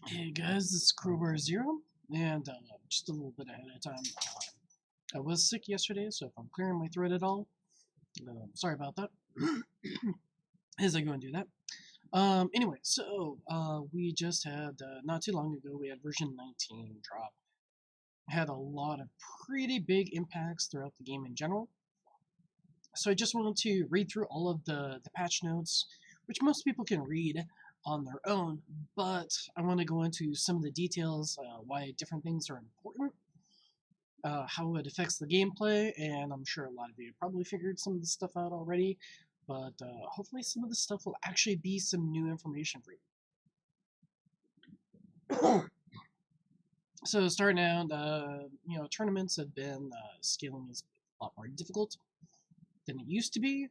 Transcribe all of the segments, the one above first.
Hey guys, this is Crowbar Zero, and just a little bit ahead of time. I was sick yesterday, so if I'm clearing my throat at all, sorry about that. As I go and do that. Anyway, so we just had, not too long ago, we had version 19 drop. Had a lot of pretty big impacts throughout the game in general. So I just wanted to read through all of the patch notes, which most people can read on their own, but I want to go into some of the details, why different things are important, how it affects the gameplay, and I'm sure a lot of you probably figured some of the stuff out already, but hopefully some of the stuff will actually be some new information for you. So starting out, tournaments have been, scaling is a lot more difficult than it used to be.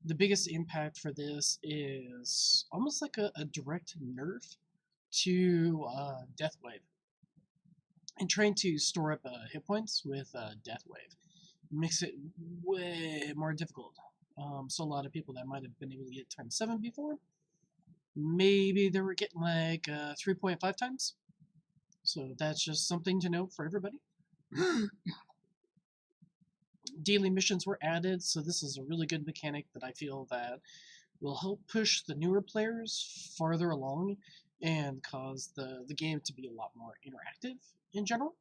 The biggest impact for this is almost like a direct nerf to Death Wave. And trying to store up hit points with Death Wave makes it way more difficult. So a lot of people that might have been able to get times 7 before, maybe they were getting like 3.5 times. So that's just something to note for everybody. Daily missions were added, so this is a really good mechanic that I feel that will help push the newer players farther along and cause the game to be a lot more interactive in general.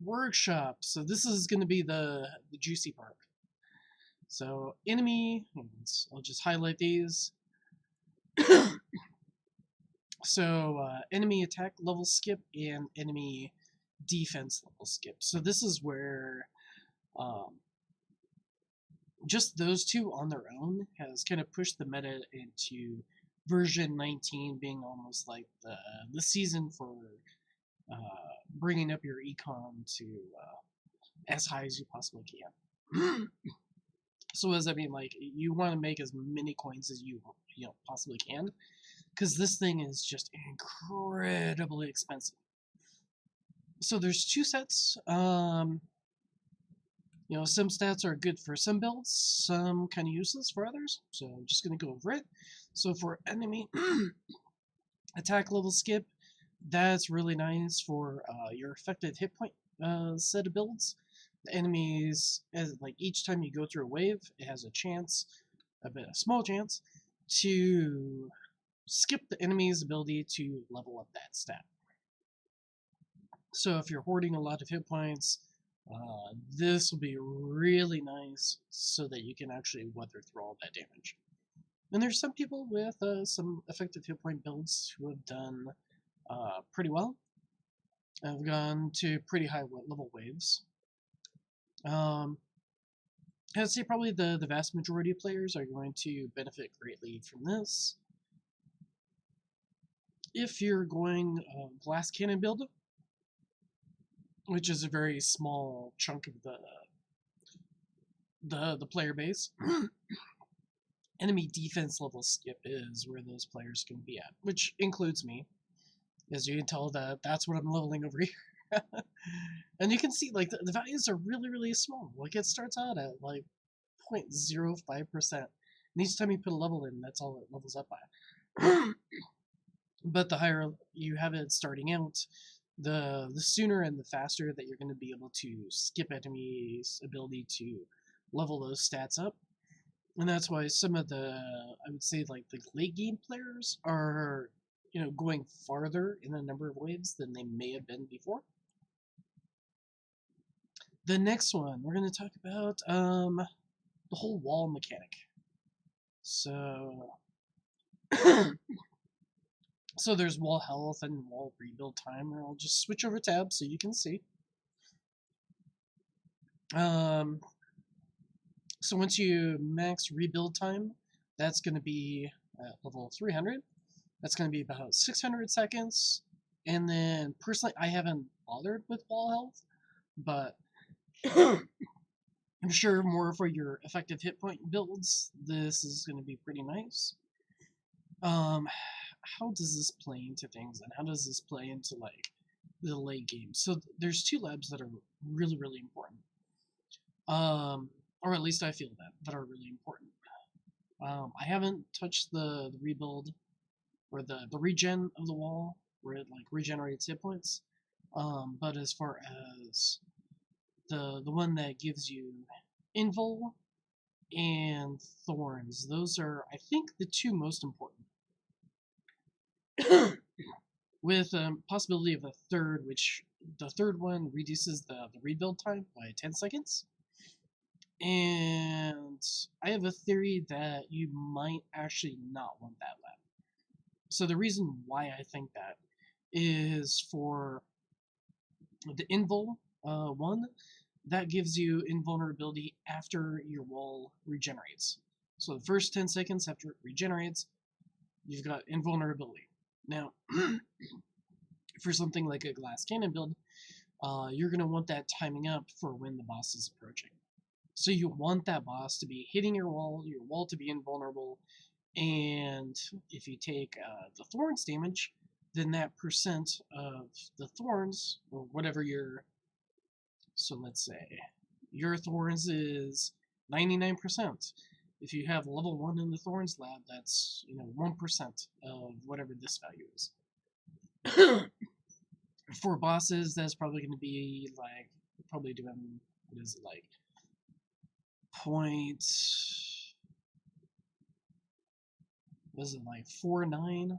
Workshop, so this is going to be the juicy part. So enemy, I'll just highlight these. So enemy attack level skip and enemy defense level skip. So this is where just those two on their own has kind of pushed the meta into version 19 being almost like the season for bringing up your econ to as high as you possibly can. So what does that mean? Like, you want to make as many coins as you possibly can, because this thing is just incredibly expensive. So there's two sets. Some stats are good for some builds, some kind of useless for others. So I'm just going to go over it. So for enemy attack level skip, that's really nice for your effective hit point set of builds. The enemies, like each time you go through a wave, it has a chance, a small chance, to skip the enemy's ability to level up that stat. So if you're hoarding a lot of hit points, this will be really nice so that you can actually weather through all that damage. And there's some people with some effective hit point builds who have done pretty well. I've gone to pretty high level waves. I'd say probably the vast majority of players are going to benefit greatly from this. If you're going glass cannon build, which is a very small chunk of the player base, enemy defense level skip is where those players can be at, which includes me. As you can tell, that's what I'm leveling over here. And you can see, like, the values are really, really small. Like, it starts out at, like, 0.05%. And each time you put a level in, that's all it levels up by. But the higher you have it starting out, the sooner and the faster that you're going to be able to skip enemies' ability to level those stats up. And that's why some of I would say, like, the late game players are, going farther in the number of waves than they may have been before. The next one, we're going to talk about the whole wall mechanic. So, so there's wall health and wall rebuild time, and I'll just switch over tabs so you can see. So once you max rebuild time, that's going to be at level 300. That's going to be about 600 seconds. And then, personally, I haven't bothered with wall health, but I'm sure more for your effective hit point builds, this is going to be pretty nice. How does this play into things, and how does this play into, like, the late game? So there's two labs that are really, really important. Or at least I feel that are really important. I haven't touched the rebuild or the regen of the wall where it like regenerates hit points. But as far as the one that gives you invul and thorns, those are I think the two most important. With possibility of a third, which the third one reduces the rebuild time by 10 seconds. And I have a theory that you might actually not want that lab. So the reason why I think that is for the invul one, that gives you invulnerability after your wall regenerates. So the first 10 seconds after it regenerates, you've got invulnerability. Now, for something like a glass cannon build, you're going to want that timing up for when the boss is approaching. So you want that boss to be hitting your wall to be invulnerable, and if you take the thorns damage, then that percent of the thorns, or whatever your, so let's say your thorns is 99%. If you have level 1 in the thorns lab, that's 1% of whatever this value is. For bosses, that's probably going to be like, probably doing, what is it, like, was it like 49%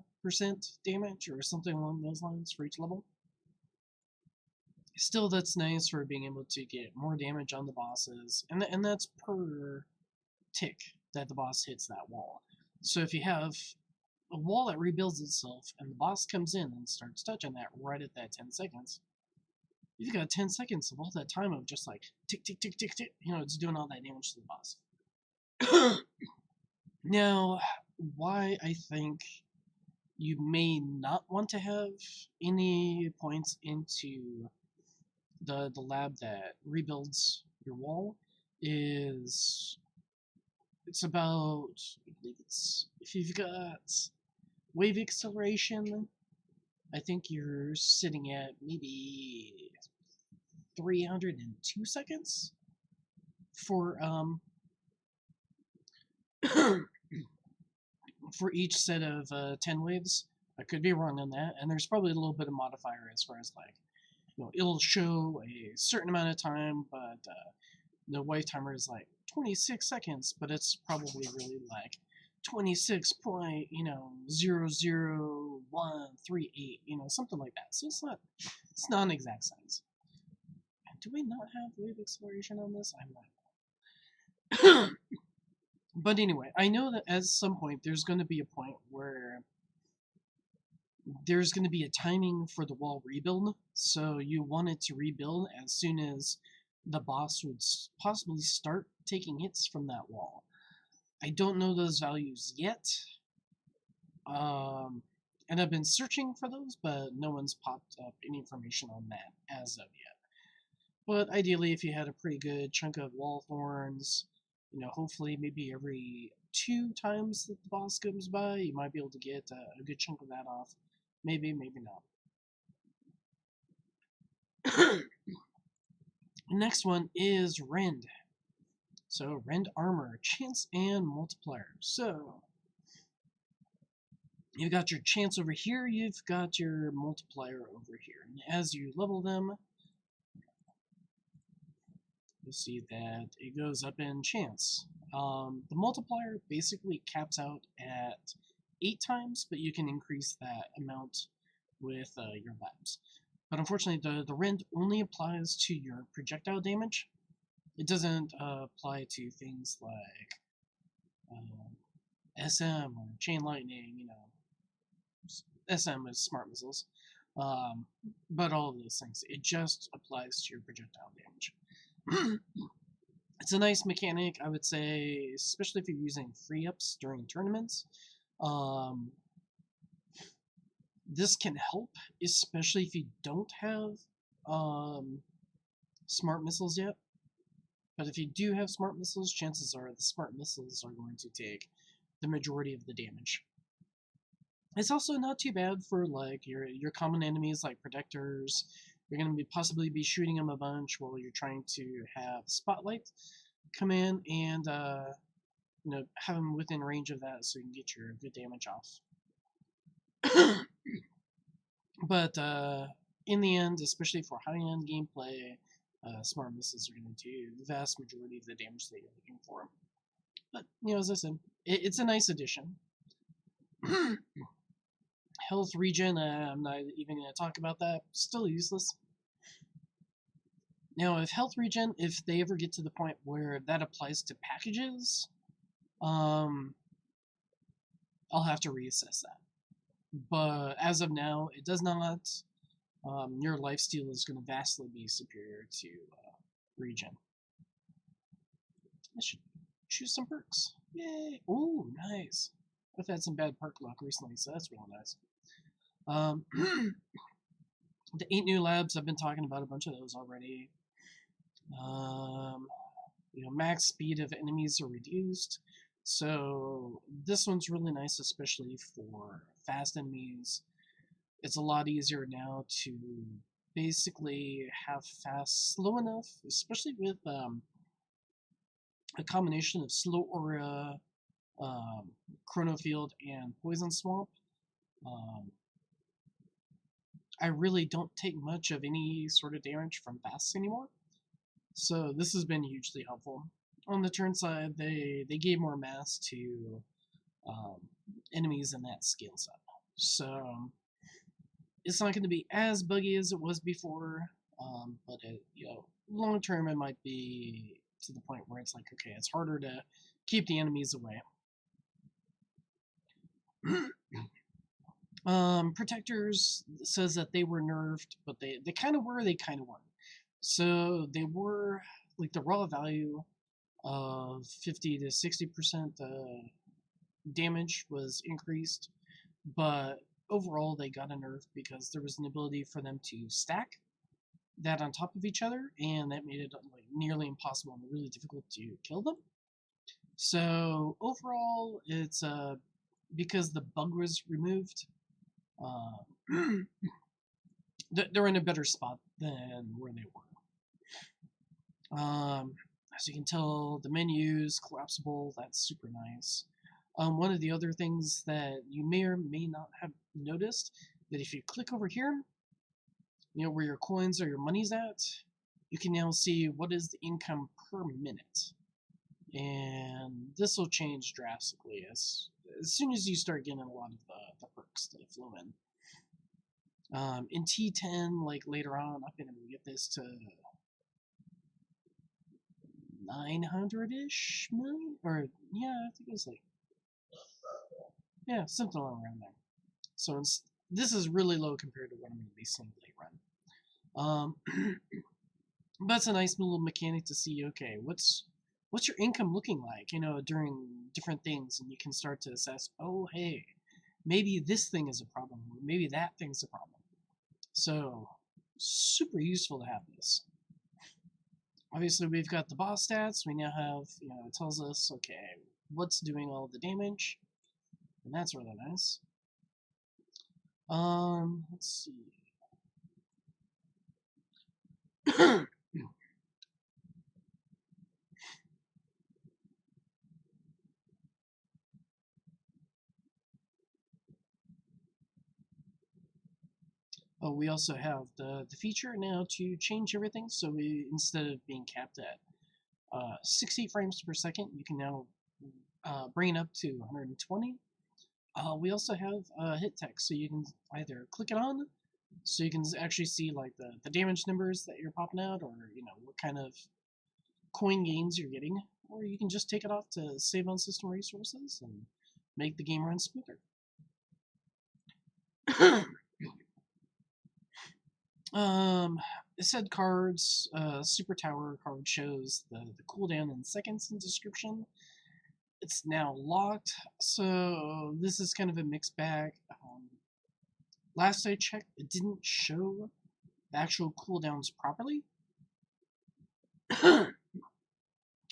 damage or something along those lines for each level? Still, that's nice for being able to get more damage on the bosses, and that's per tick that the boss hits that wall. So if you have a wall that rebuilds itself and the boss comes in and starts touching that right at that 10 seconds, you've got 10 seconds of all that time of just like tick, tick, tick, tick, tick, it's doing all that damage to the boss. Now, why I think you may not want to have any points into the lab that rebuilds your wall is it's about, I believe it's, if you've got wave acceleration, I think you're sitting at maybe 302 seconds for for each set of 10 waves. I could be wrong on that, and there's probably a little bit of modifier as far as like, it'll show a certain amount of time, but the wave timer is like 26 seconds, but it's probably really like 26.00138, something like that. So it's not an exact science. Do we not have wave acceleration on this? I'm not. But anyway, I know that at some point there's going to be a point where there's going to be a timing for the wall rebuild, so you want it to rebuild as soon as the boss would possibly start taking hits from that wall. I don't know those values yet, and I've been searching for those, but no one's popped up any information on that as of yet. But ideally, if you had a pretty good chunk of wall thorns, hopefully maybe every 2 times that the boss comes by, you might be able to get a good chunk of that off. Maybe, maybe not. Next one is Rend. So, Rend Armor, Chance and Multiplier. So, you've got your Chance over here, you've got your Multiplier over here. And as you level them, you'll see that it goes up in Chance. The Multiplier basically caps out at 8 times, but you can increase that amount with your labs. But unfortunately, the Rend only applies to your projectile damage. It doesn't apply to things like SM or Chain Lightning, SM is smart missiles. But all of those things, it just applies to your projectile damage. It's a nice mechanic, I would say, especially if you're using free ups during tournaments. This can help, especially if you don't have smart missiles yet. But if you do have smart missiles, chances are the smart missiles are going to take the majority of the damage. It's also not too bad for like your common enemies like Protectors. You're going to possibly be shooting them a bunch while you're trying to have Spotlight come in and have him within range of that so you can get your good damage off. But in the end, especially for high-end gameplay, smart missiles are going to do the vast majority of the damage that you're looking for. But, as I said, it's a nice addition. Health regen, I'm not even going to talk about that. Still useless. Now, if health regen, if they ever get to the point where that applies to packages, I'll have to reassess that. But as of now, it does not. Your lifesteal is going to vastly be superior to regen. I should choose some perks. Yay! Ooh, nice. I've had some bad perk luck recently, so that's really nice. The 8 new labs, I've been talking about a bunch of those already. Max speed of enemies are reduced. So this one's really nice, especially for fast enemies. It's a lot easier now to basically have fast slow enough, especially with a combination of slow aura, chrono field, and poison swamp. I really don't take much of any sort of damage from fasts anymore, so this has been hugely helpful. On the turn side, they gave more mass to enemies in that skill set, so it's not going to be as buggy as it was before, but long term it might be to the point where it's like, okay, it's harder to keep the enemies away. Protectors says that they were nerfed, but they kind of were, they kind of weren't. So they were, like, the raw value of 50 to 60% damage was increased, but overall they got a nerf because there was an ability for them to stack that on top of each other, and that made it like nearly impossible and really difficult to kill them. So overall, it's because the bug was removed, they're in a better spot than where they were. As you can tell, the menu's collapsible. That's super nice. One of the other things that you may or may not have noticed, that if you click over here, where your coins or your money's at, you can now see what is the income per minute. And this will change drastically as soon as you start getting a lot of the perks that flow in. In T10, like later on, I've been able to get this to 900-ish million, or yeah, I think it was like, yeah, something around there. So this is really low compared to what I'm going to be seeing late run. But it's a nice little mechanic to see, okay, what's your income looking like, during different things, and you can start to assess, oh, hey, maybe this thing is a problem, or maybe that thing's a problem. So, super useful to have this. Obviously, we've got the boss stats. We now have, it tells us, okay, what's doing all the damage, and that's really nice. Let's see. Oh, we also have the feature now to change everything. So we, instead of being capped at 60 frames per second, you can now bring it up to 120. We also have hit text, so you can either click it on, so you can actually see like the damage numbers that you're popping out, or what kind of coin gains you're getting, or you can just take it off to save on system resources and make the game run smoother. It said cards, Super Tower card shows the cooldown in seconds in description. It's now locked, so this is kind of a mixed bag. Last I checked, it didn't show the actual cooldowns properly.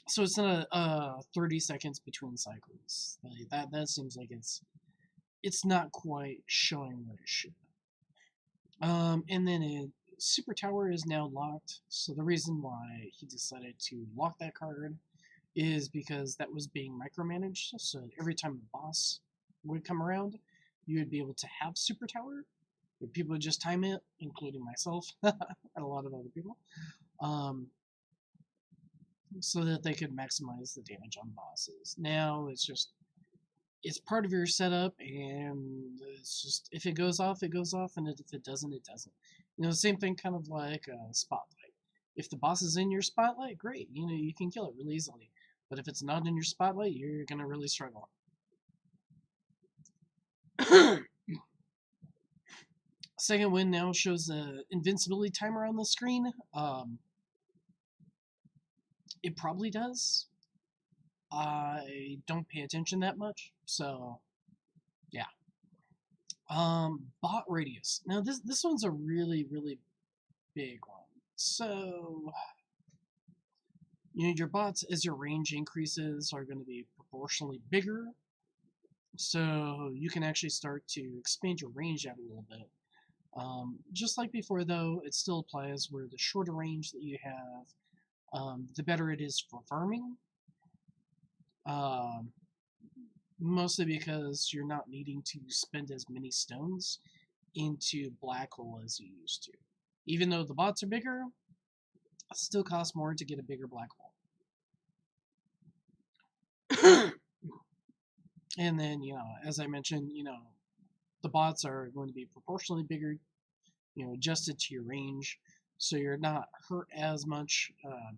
So it's not 30 seconds between cycles. That seems like it's not quite showing what it should. And then Super Tower is now locked, so the reason why he decided to lock that card is because that was being micromanaged. So every time the boss would come around, you would be able to have super tower. But people would just time it, including myself and a lot of other people, so that they could maximize the damage on bosses. Now it's part of your setup, and it's just if it goes off, it goes off, and if it doesn't, it doesn't. Same thing, kind of like Spotlight. If the boss is in your spotlight, great. You can kill it really easily. But if it's not in your spotlight, you're gonna really struggle. Second wind now shows the invincibility timer on the screen. It probably does. I don't pay attention that much, so yeah. Bot radius. Now this one's a really big one. So your bots, as your range increases, are going to be proportionally bigger. So you can actually start to expand your range out a little bit. Just like before, though, it still applies where the shorter range that you have, the better it is for farming. Mostly because you're not needing to spend as many stones into black hole as you used to. Even though the bots are bigger, it still costs more to get a bigger black hole. And then, as I mentioned, the bots are going to be proportionally bigger, adjusted to your range, so you're not hurt as much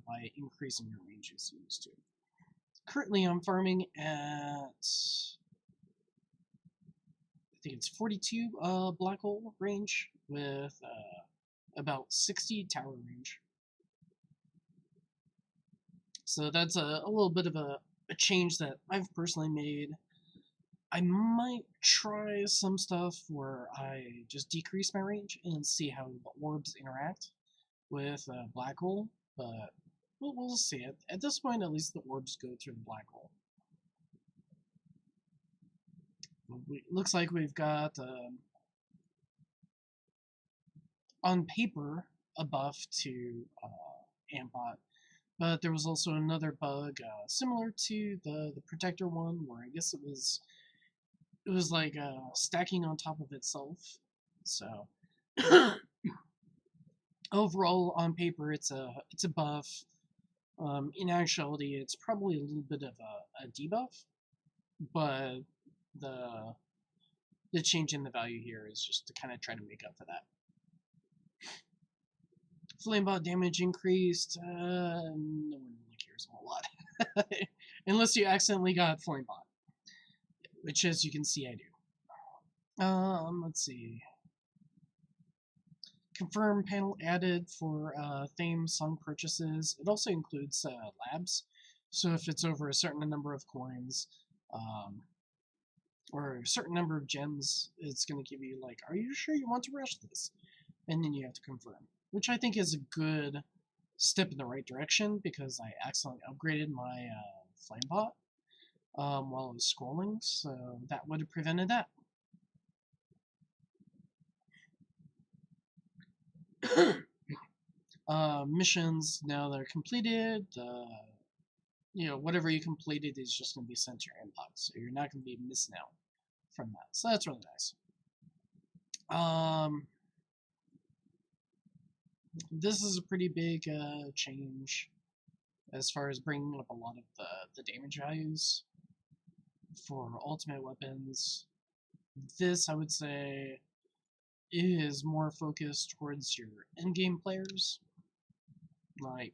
by increasing your range as you used to. Currently, I'm farming at, I think it's 42 black hole range with about 60 tower range. So that's a little bit of a change that I've personally made. I might try some stuff where I just decrease my range and see how the orbs interact with black hole, but we'll see. At this point, at least the orbs go through the black hole. Looks like we've got, on paper, a buff to Ampot, but there was also another bug similar to the Protector one, where I guess it was like stacking on top of itself. So overall, on paper, it's a buff. In actuality, it's probably a little bit of a debuff, but the change in the value here is just to kind of try to make up for that. Flamebot damage increased. No one really cares a whole lot, unless you accidentally got Flamebot, which, as you can see, I do. Let's see. Confirm panel added for theme song purchases. It also includes labs. So if it's over a certain number of coins, or a certain number of gems, it's going to give you like, are you sure you want to rush this? And then you have to confirm, which I think is a good step in the right direction, because I accidentally upgraded my Flamebot while I was scrolling, so that would have prevented that. Missions, now they're completed. Whatever you completed is just going to be sent to your inbox, so you're not going to be missing out from that. So that's really nice. This is a pretty big change as far as bringing up a lot of the damage values for ultimate weapons. This, I would say, is more focused towards your endgame players. Like,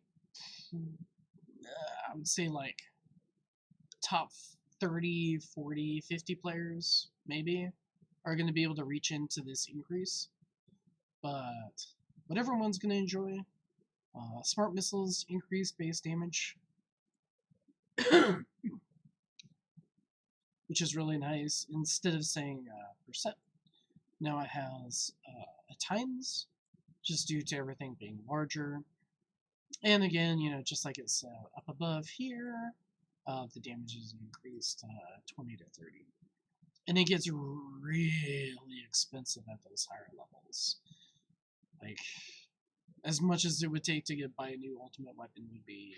I would say like top 30, 40, 50 players, maybe, are going to be able to reach into this increase. But what everyone's going to enjoy, smart missiles increase base damage, which is really nice. Instead of saying percent, now it has a times, just due to everything being larger. And again, just like it's up above here, the damage is increased 20 to 30. And it gets really expensive at those higher levels. Like, as much as it would take to buy a new ultimate weapon would be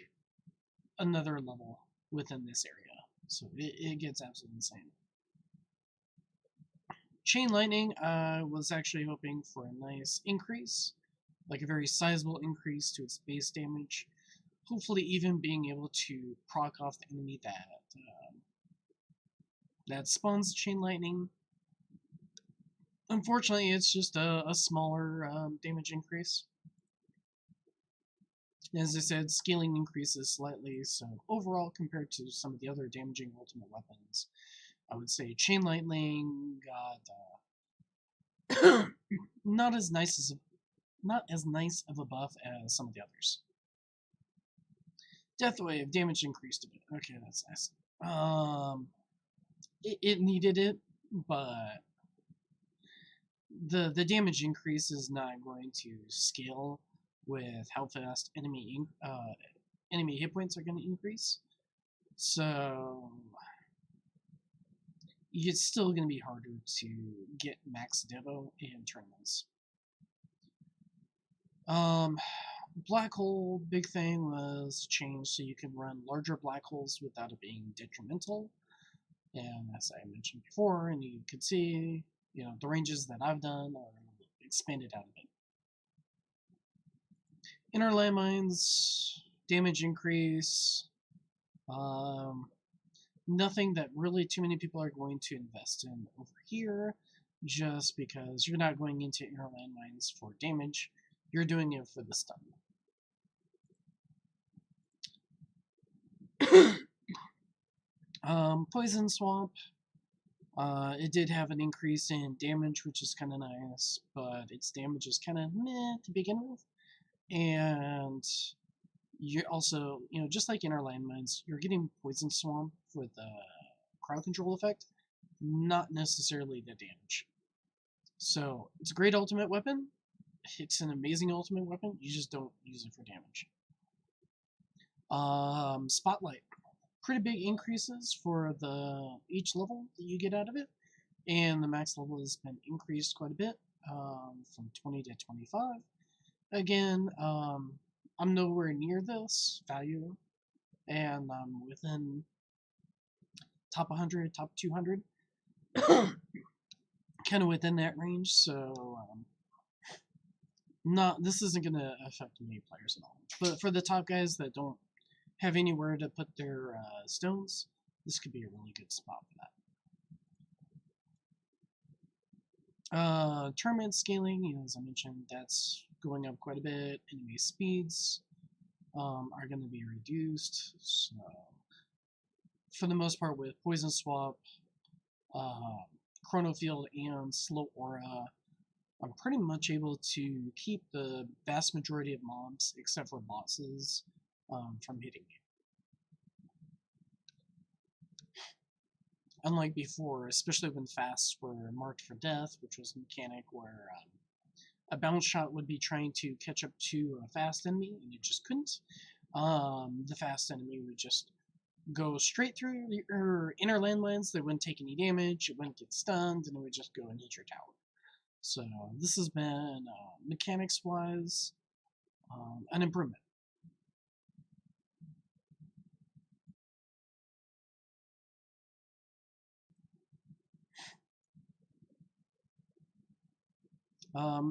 another level within this area. So it gets absolutely insane. Chain Lightning, I was actually hoping for a nice increase, like a very sizable increase to its base damage. Hopefully even being able to proc off the enemy that spawns Chain Lightning. Unfortunately, it's just a smaller damage increase. As I said, scaling increases slightly, so overall, compared to some of the other damaging ultimate weapons, I would say Chain Lightning got not as nice of a buff as some of the others. Death Wave, damage increased a bit. Okay, that's nice. It needed it, but the damage increase is not going to scale with how fast enemy hit points are going to increase. So it's still going to be harder to get max Devo in tournaments. Black hole, big thing was changed so you can run larger black holes without it being detrimental. And as I mentioned before, and you can see, the ranges that I've done are expanded out a bit. Inner landmines, damage increase, nothing that really too many people are going to invest in over here, just because you're not going into inner landmines for damage, you're doing it for the stun. Poison Swamp, it did have an increase in damage, which is kind of nice, but its damage is kind of meh to begin with. And you're also, just like in our landmines, you're getting Poison Swamp for the crowd control effect, not necessarily the damage. So it's a great ultimate weapon. It's an amazing ultimate weapon. You just don't use it for damage. Spotlight. Pretty big increases for each level that you get out of it, and the max level has been increased quite a bit, from 20 to 25. Again, I'm nowhere near this value, and I'm within top 100, top 200, kind of within that range. So this isn't going to affect many players at all. But for the top guys that don't have anywhere to put their stones, this could be a really good spot for that. Tournament scaling, as I mentioned, that's going up quite a bit. Enemy speeds are going to be reduced. So, for the most part, with Poison Swap, Chrono Field, and Slow Aura, I'm pretty much able to keep the vast majority of mobs, except for bosses, from hitting me. Unlike before, especially when fasts were marked for death, which was a mechanic where a bounce shot would be trying to catch up to a fast enemy, and it just couldn't. The fast enemy would just go straight through your inner landmines. They wouldn't take any damage, it wouldn't get stunned, and it would just go and hit your tower. So this has been, mechanics-wise, an improvement.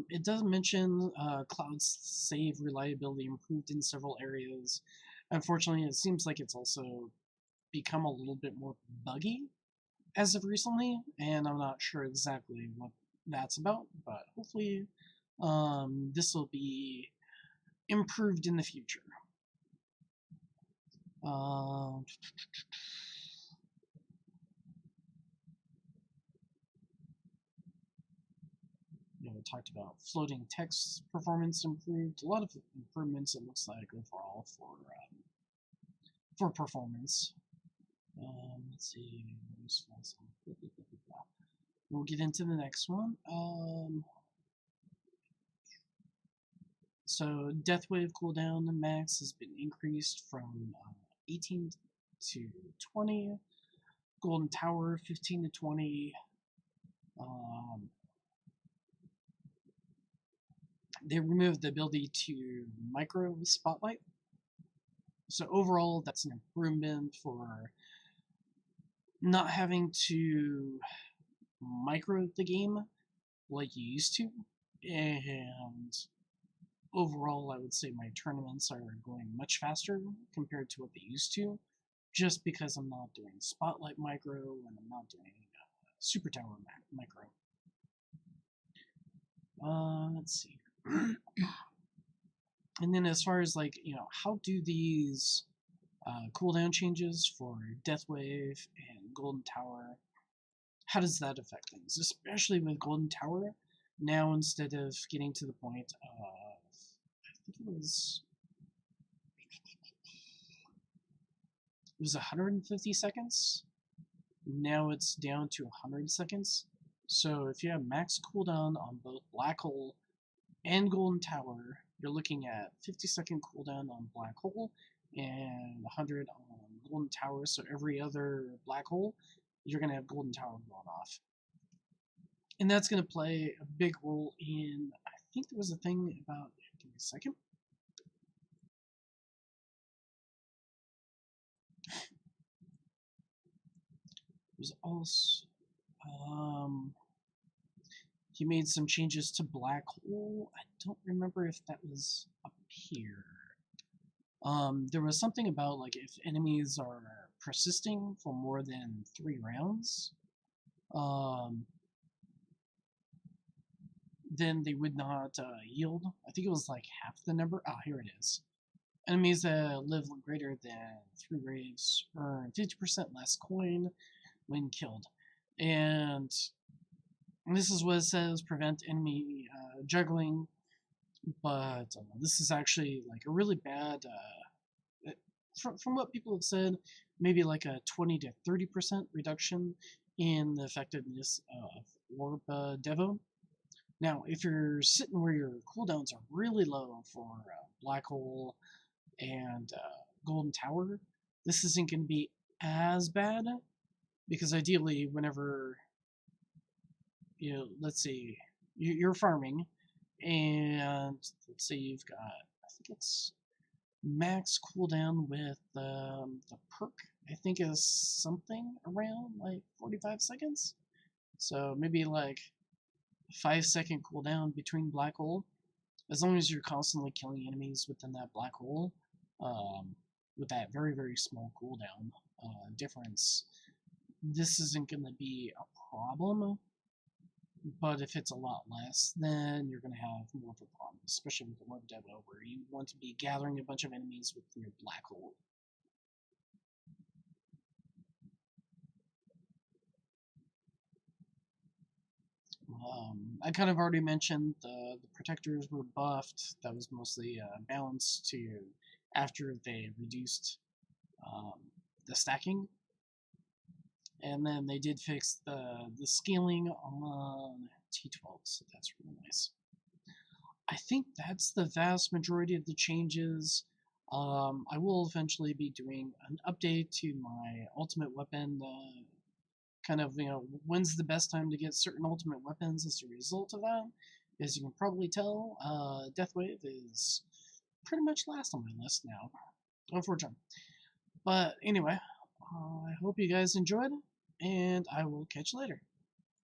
It does mention cloud save reliability improved in several areas. Unfortunately, it seems like it's also become a little bit more buggy as of recently, and I'm not sure exactly what that's about, but hopefully this will be improved in the future. We talked about floating text performance improved. A lot of improvements, it looks like, overall for performance. Let's see. We'll get into the next one. So Death Wave cooldown max has been increased from 18 to 20. Golden Tower 15 to 20. They removed the ability to micro spotlight. So overall, that's an improvement for not having to micro the game like you used to. And overall, I would say my tournaments are going much faster compared to what they used to, just because I'm not doing Spotlight Micro and I'm not doing Super Tower Micro. Let's see. And then as far as like, how do these cooldown changes for Death Wave and Golden Tower, how does that affect things? Especially with Golden Tower, now instead of getting to the point of, I think it was 150 seconds, now it's down to 100 seconds. So if you have max cooldown on both Black Hole and Golden Tower, you're looking at 50-second cooldown on Black Hole and 100 on Golden Tower. So every other Black Hole, you're going to have Golden Tower going off. And that's going to play a big role in, I think there was a thing about, give me a second. There's also, he made some changes to Black Hole. I don't remember if that was up here. There was something about like if enemies are persisting for more than 3 rounds, then they would not yield. I think it was like half the number. Ah, here it is. Enemies that live greater than 3 waves earn 50% less coin when killed. And this is what it says, prevent enemy juggling, but this is actually like a really bad, from what people have said, maybe like a 20 to 30% reduction in the effectiveness of Orb Devo. Now, if you're sitting where your cooldowns are really low for Black Hole and Golden Tower, this isn't going to be as bad, because ideally, whenever, let's say you're farming, and let's say you've got, I think it's max cooldown with the perk, I think is something around like 45 seconds. So maybe like 5-second cooldown between Black Hole. As long as you're constantly killing enemies within that Black Hole, with that very, very small cooldown difference, this isn't going to be a problem. But if it's a lot less, then you're going to have more of a problem, especially with the Orb Devo, where you want to be gathering a bunch of enemies with your Black Hole. I kind of already mentioned the protectors were buffed. That was mostly balanced to after they reduced the stacking. And then they did fix the scaling on T12, so that's really nice. I think that's the vast majority of the changes. I will eventually be doing an update to my ultimate weapon, kind of, when's the best time to get certain ultimate weapons as a result of that. As you can probably tell, Deathwave is pretty much last on my list now, unfortunately. But anyway, I hope you guys enjoyed, and I will catch you later.